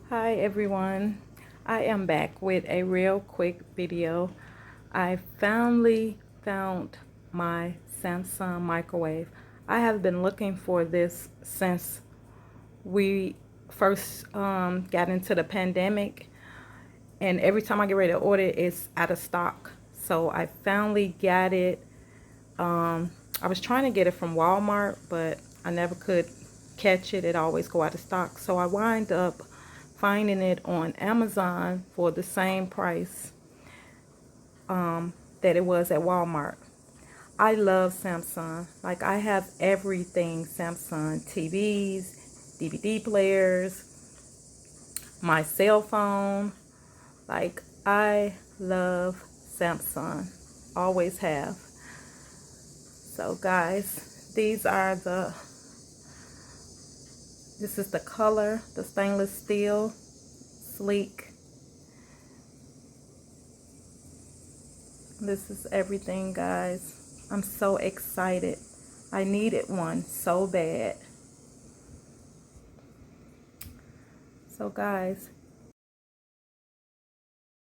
Hi everyone, I am back with a real quick video. I finally found my Samsung microwave. I have been looking for this since we first got into the pandemic, and every time I get ready to order it, it's out of stock. So I finally got it. I was trying to get it from Walmart, but I never could catch it. It always go out of stock. So I wind up finding it on Amazon for the same price that it was at Walmart. I love Samsung. Like, I have everything Samsung: TVs, DVD players, my cell phone. Like, I love Samsung. Always have. So guys, this is the color, the stainless steel, sleek. This is everything, guys. I'm so excited. I needed one so bad. So guys,